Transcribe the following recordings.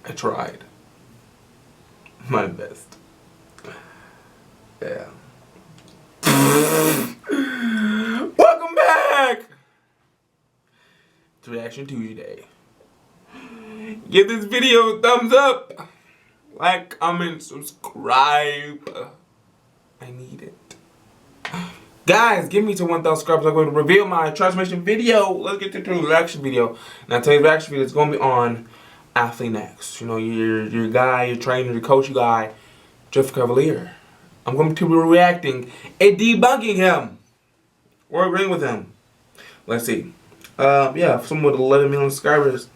I tried my best. Yeah. Welcome back to Reaction Tuesday. Give this video a thumbs up. Like, comment, subscribe. I need it. Guys, give me to 1,000 subscribers. I'm going to reveal my transformation video. Let's get to the reaction video. Now, today's reaction video is going to be on Athlean next. You know, your guy, your trainer, your coach guy, Cavalier. I'm going to be reacting and debunking him. Or agreeing with him. Let's see. Yeah, someone with 11 million subscribers.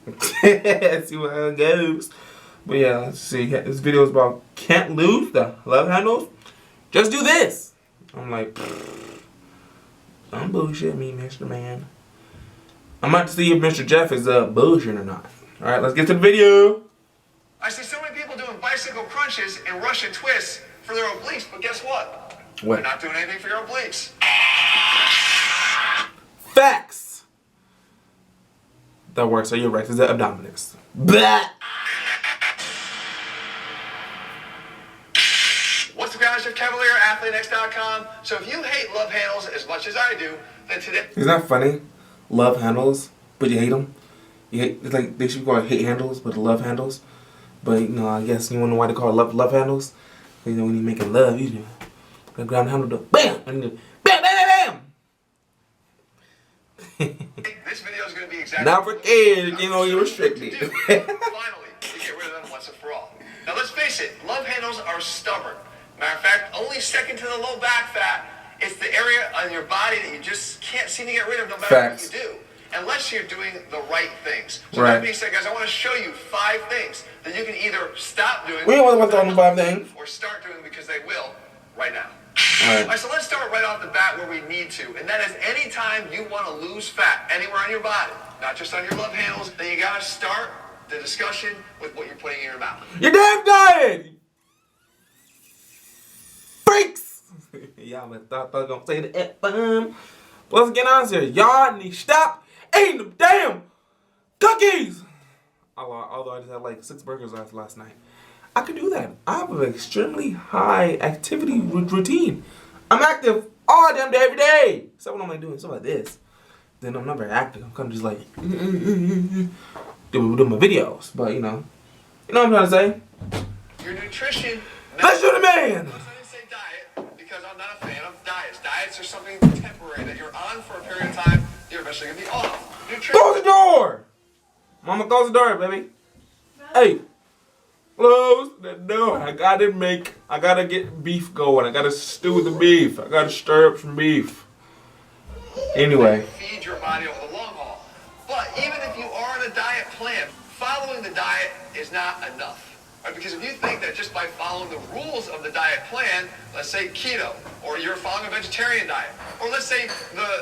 Let's see how it goes. But yeah, let's see. This video is about can't lose the love handles. Just do this. I'm like, don't bullshit me, Mr. Man. I'm about to see if Mr. Jeff is bullshit or not. Alright, let's get to the video. I see so many people doing bicycle crunches and Russian twists for their obliques, but guess what? What? They're not doing anything for your obliques. Facts. That works. So you're right. It's the abdominals. Blah. What's the guys of Cavalier, Athlean.com. So if you hate love handles as much as I do, then today... Isn't that funny? Love handles, but you hate them. You hate, it's like they should call it hate handles, but love handles. But you know, I guess you wonder why they call it love handles. You know, when you making love, you know, the ground handle, the bam, and then bam, bam, bam. This video is going to be exactly... Not for kids, you know, you're restricted. Finally, to get rid of them once and for all. Now let's face it, love handles are stubborn. Matter of fact, only second to the low back fat. It's the area on your body that you just can't seem to get rid of no matter what you do. Unless you're doing the right things. So that being said, guys, I want to show you 5 things that you can either stop doing... We don't want to go through 5 things. ...or start doing because they will right now. Alright, so let's start right off the bat where we need to. And that is anytime you want to lose fat anywhere on your body, not just on your love handles, then you got to start the discussion with what you're putting in your mouth. Your damn diet! Freaks! Y'all thought I was going to say the F-bomb. Let's get on here. Y'all need to stop eating them damn cookies! Although I just had like 6 burgers last night. I could do that. I have an extremely high activity routine. I'm active all damn day, every day. Except when I'm like doing stuff like this. Then I'm not very active. I'm kind of just like doing my videos. But you know what I'm trying to say? Your nutrition... Let's do the man! I didn't say diet because I'm not a fan of diets. Diets are something temporary that you're on for a period of time. You're eventually going to be off. Nutrition... Close the door! Mama, close the door, baby. Hey. Close the door. I gotta get beef going. I gotta stew the beef. I gotta stir up some beef. Anyway. Feed your body over the long haul. But even if you are on a diet plan, following the diet is not enough. Right? Because if you think that just by following the rules of the diet plan, let's say keto, or you're following a vegetarian diet, or let's say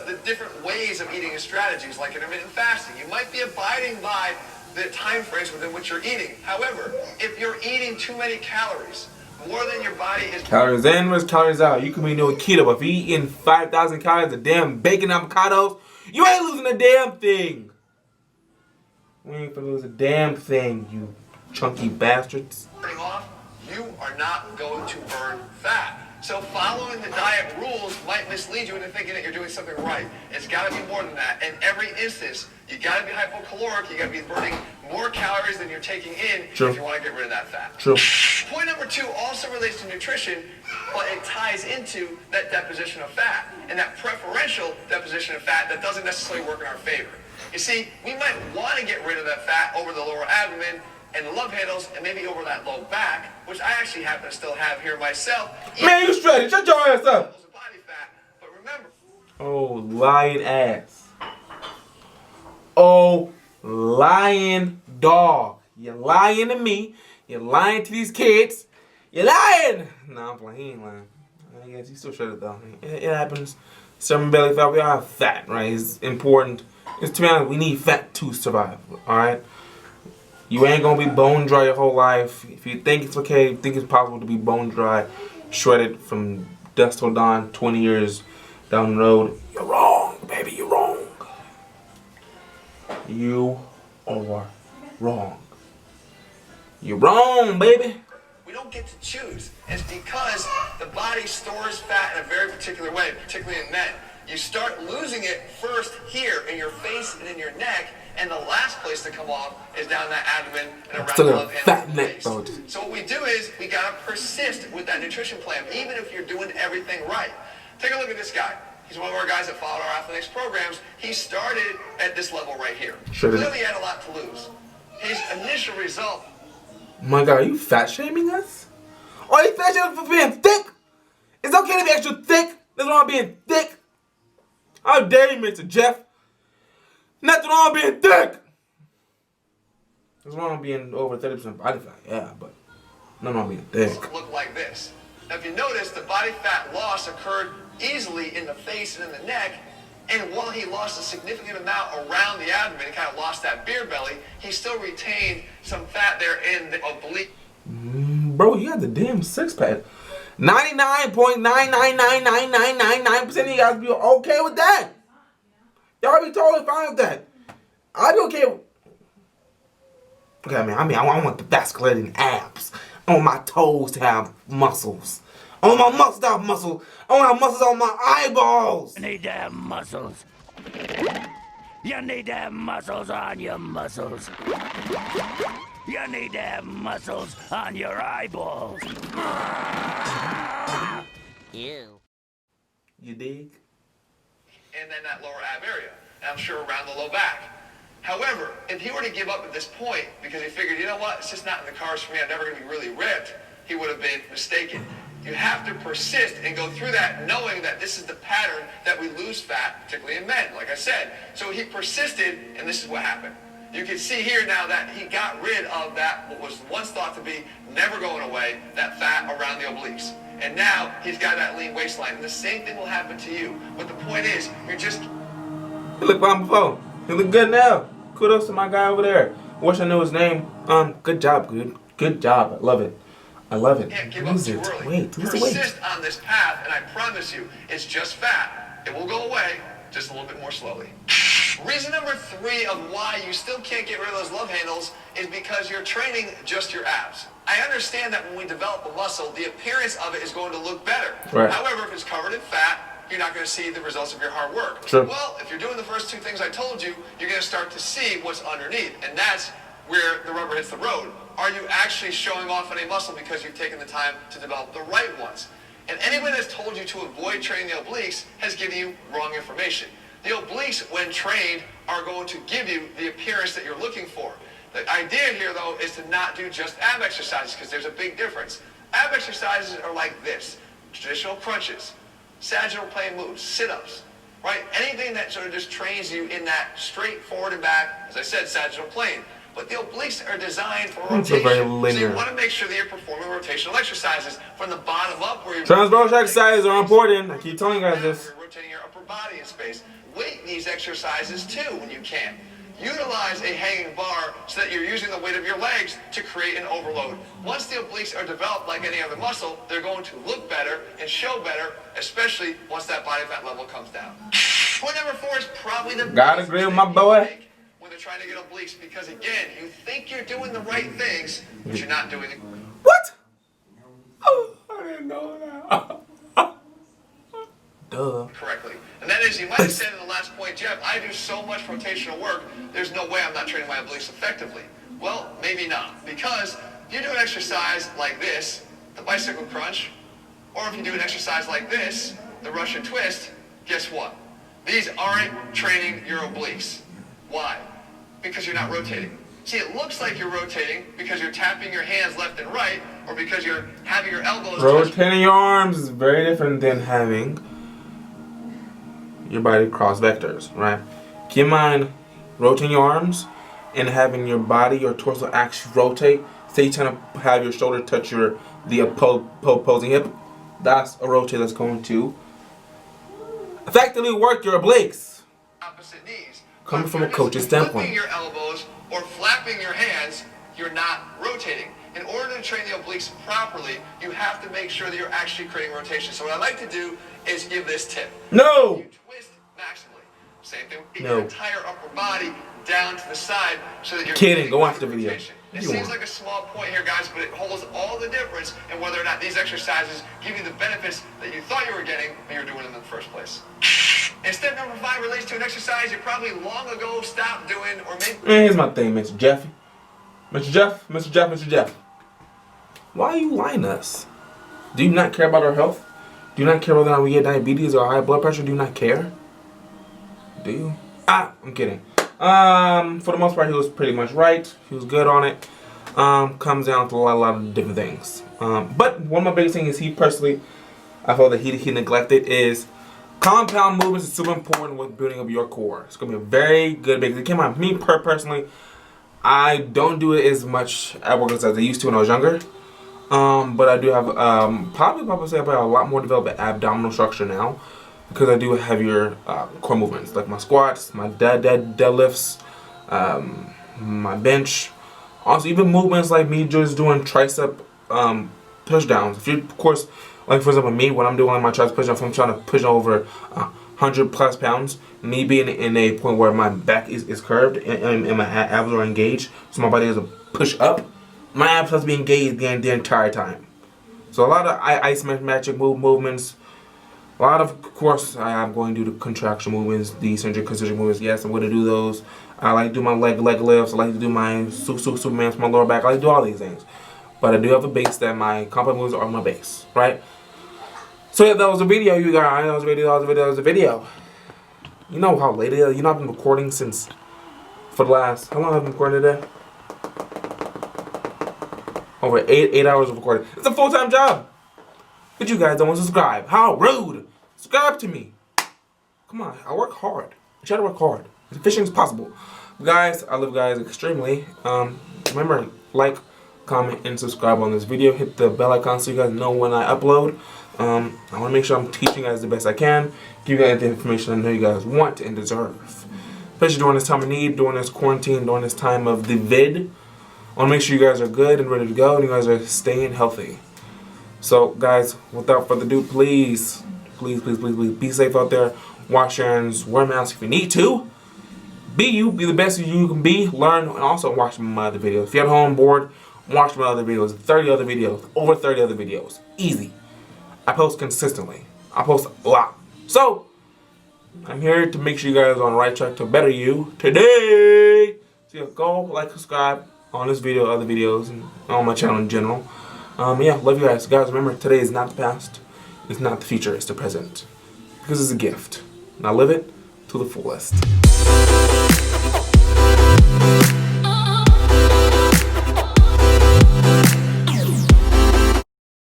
the different ways of eating and strategies like intermittent fasting, you might be abiding by the time frames within which you're eating. However, if you're eating too many calories, more than your body is... Calories in versus calories out. You can be doing keto, but if you eating 5,000 calories of damn bacon avocados, you ain't losing a damn thing. We ain't gonna lose a damn thing, you chunky bastards. Off, you are not going to burn fat. So following the diet rules might mislead you into thinking that you're doing something right. It's got to be more than that. In every instance, you got to be hypocaloric. You got to be burning more calories than you're taking in if you want to get rid of that fat. True. Point number 2 also relates to nutrition, but it ties into that deposition of fat and that preferential deposition of fat that doesn't necessarily work in our favor. You see, we might want to get rid of that fat over the lower abdomen and the love handles, and maybe over that low back, which I actually happen to still have here myself. Man, you straight. Shut your ass up. Body fat, but remember. Oh, lying ass. Oh, lying dog. You're lying to me. You're lying to these kids. You're lying. No, I'm playing. He ain't lying. I guess he's still shredded though. It happens. Certain belly fat. We all have fat, right? It's important. It's to be honest, we need fat to survive. All right. You ain't gonna be bone dry your whole life. If you think it's okay, think it's possible to be bone dry, shredded from dusk till dawn, 20 years down the road, you're wrong, baby, you're wrong. You or wrong. You're wrong, baby. We don't get to choose. It's because the body stores fat in a very particular way, particularly in men. You start losing it first here in your face and in your neck, and the last place to come off is down that abdomen and around the love handle and the waist. So what we do is we gotta persist with that nutrition plan, even if you're doing everything right. Take a look at this guy. He's one of our guys that followed our athletics programs. He started at this level right here. Clearly he had a lot to lose. His initial result. My God, are you fat shaming us? Are you fat shaming us for being thick? It's okay to be extra thick. There's wrong with being thick. How dare you, Mr. Jeff? Nothing wrong with being thick. There's wrong with being over 30% body fat, yeah, but nothing wrong with being thick. Look like this. Now, if you notice, the body fat loss occurred easily in the face and in the neck, and while he lost a significant amount around the abdomen and kind of lost that beer belly, he still retained some fat there in the oblique. Bro, you got the damn six-pack. 99.9999999% of you guys be okay with that. Y'all be totally fine with that. I'd be okay with... Okay, I mean, I want the vasculating abs. I want my toes to have muscles. I want my muscles to have muscles. I want to have muscles on my eyeballs. You need to have muscles. You need to have muscles on your muscles. You need to have muscles on your eyeballs. Ew. You dig? And then that lower ab area, and I'm sure around the low back. However, if he were to give up at this point because he figured, you know what, it's just not in the cards for me, I'm never going to be really ripped, he would have been mistaken. You have to persist and go through that knowing that this is the pattern that we lose fat, particularly in men, like I said. So he persisted, and this is what happened. You can see here now that he got rid of that, what was once thought to be never going away, that fat around the obliques. And now he's got that lean waistline. And the same thing will happen to you. But the point is, you're just... He looked fine before. He look good now. Kudos to my guy over there. Wish I knew his name. Good job, dude. Good job. I love it. I love it. Can't give up too early. Wait, persist on this path, and I promise you, it's just fat. It will go away, just a little bit more slowly. Reason number 3 of why you still can't get rid of those love handles is because you're training just your abs. I understand that when we develop a muscle, the appearance of it is going to look better. Right. However, if it's covered in fat, you're not going to see the results of your hard work. Sure. Well, if you're doing the first 2 things I told you, you're going to start to see what's underneath, and that's where the rubber hits the road. Are you actually showing off any muscle because you've taken the time to develop the right ones? And anybody that's told you to avoid training the obliques has given you wrong information. The obliques, when trained, are going to give you the appearance that you're looking for. The idea here, though, is to not do just ab exercises, because there's a big difference. Ab exercises are like this: traditional crunches, sagittal plane moves, sit-ups, right? Anything that sort of just trains you in that straight forward and back, as I said, sagittal plane. But the obliques are designed for rotation. Very linear. So you want to make sure that you're performing rotational exercises from the bottom up, where you're... Transversal exercises are important. I keep telling you guys this. You're rotating your upper body in space. Weight these exercises too when you can. Utilize a hanging bar so that you're using the weight of your legs to create an overload. Once the obliques are developed like any other muscle, they're going to look better and show better, especially once that body fat level comes down. Point number 4 is probably the Gotta agree with my boy. when they're trying to get obliques, because again, you think you're doing the right things, but you're not doing it. What? Oh, I didn't know that. Duh. Correctly. And that is, you might have said in the last point, Jeff, I do so much rotational work, there's no way I'm not training my obliques effectively. Well, maybe not. Because if you do an exercise like this, the bicycle crunch, or if you do an exercise like this, the Russian twist, guess what? These aren't training your obliques. Why? Because you're not rotating. See, it looks like you're rotating because you're tapping your hands left and right, or because you're having your elbows... Rotating your arms is very different than having your body cross vectors, right? Keep in mind, rotating your arms and having your body, your torso actually rotate. Say you're trying to have your shoulder touch the opposing hip. That's a rotate that's going to effectively work your obliques. Opposite knees. Coming from a coach's standpoint. Flipping your elbows or flapping your hands, you're not rotating. In order to train the obliques properly, you have to make sure that you're actually creating rotation. So what I like to do is give this tip. No! You twist maximally. Same thing with No. your entire upper body, down to the side so that you're Kidding, go watch the video. rotation. It seems like a small point here, guys, but it holds all the difference in whether or not these exercises give you the benefits that you thought you were getting when you were doing them in the first place. And step number 5 relates to an exercise you probably long ago stopped doing, or maybe... Here's my thing, Mr. Jeff. Mr. Jeff. Why are you lying to us? Do you not care about our health? Do you not care whether or not we get diabetes or high blood pressure? Do you not care? Do you? I'm kidding. For the most part, he was pretty much right. He was good on it. Comes down to a lot of different things. But one of my biggest things is I feel that he neglected is compound movements is super important with building up your core. It's gonna be a very good big. It came out me personally. I don't do it as much at workouts as I used to when I was younger. But I do have probably say I have a lot more developed abdominal structure now because I do heavier core movements like my squats, my deadlifts, my bench. Also, even movements like me just doing tricep push downs. If you, of course, like for example, me when I'm doing my tricep push downs, if I'm trying to push over 100+ pounds, me being in a point where my back is curved and my abs are engaged, so my body has to push up. My abs has to be engaged the entire time. So a lot of isometric movements. A lot of course, I am going to do the contraction movements, the eccentric concentric movements. Yes, I'm going to do those. I like to do my leg lifts. I like to do my Superman for my lower back. I like to do all these things. But I do have a base that my compound movements are my base, right? So yeah, that was a video, you guys. That was a video. You know how late it is? You know I've been recording since, for the last, how long have I been recording today? Over 8 hours of recording. It's a full-time job. But you guys don't want to subscribe. How rude. Subscribe to me. Come on, I work hard. I try to work hard. As efficient as possible. Guys, I love you guys extremely. Remember, like, comment, and subscribe on this video. Hit the bell icon so you guys know when I upload. I want to make sure I'm teaching you guys the best I can. Give you guys the information I know you guys want and deserve. Especially during this time of need, during this quarantine, during this time of the vid. I want to make sure you guys are good and ready to go and you guys are staying healthy. So, guys, without further ado, please be safe out there. Wash your hands, wear masks if you need to. Be you, be the best you can be. Learn, and also watch my other videos. If you're at home bored, watch my other videos. 30 other videos. Over 30 other videos. Easy. I post consistently. I post a lot. So, I'm here to make sure you guys are on the right track to better you today. So, yeah, go like, subscribe on this video, other videos, and on my channel in general. Yeah, love you guys. Guys, remember, today is not the past. It's not the future. It's the present. Because it's a gift. Now live it to the fullest.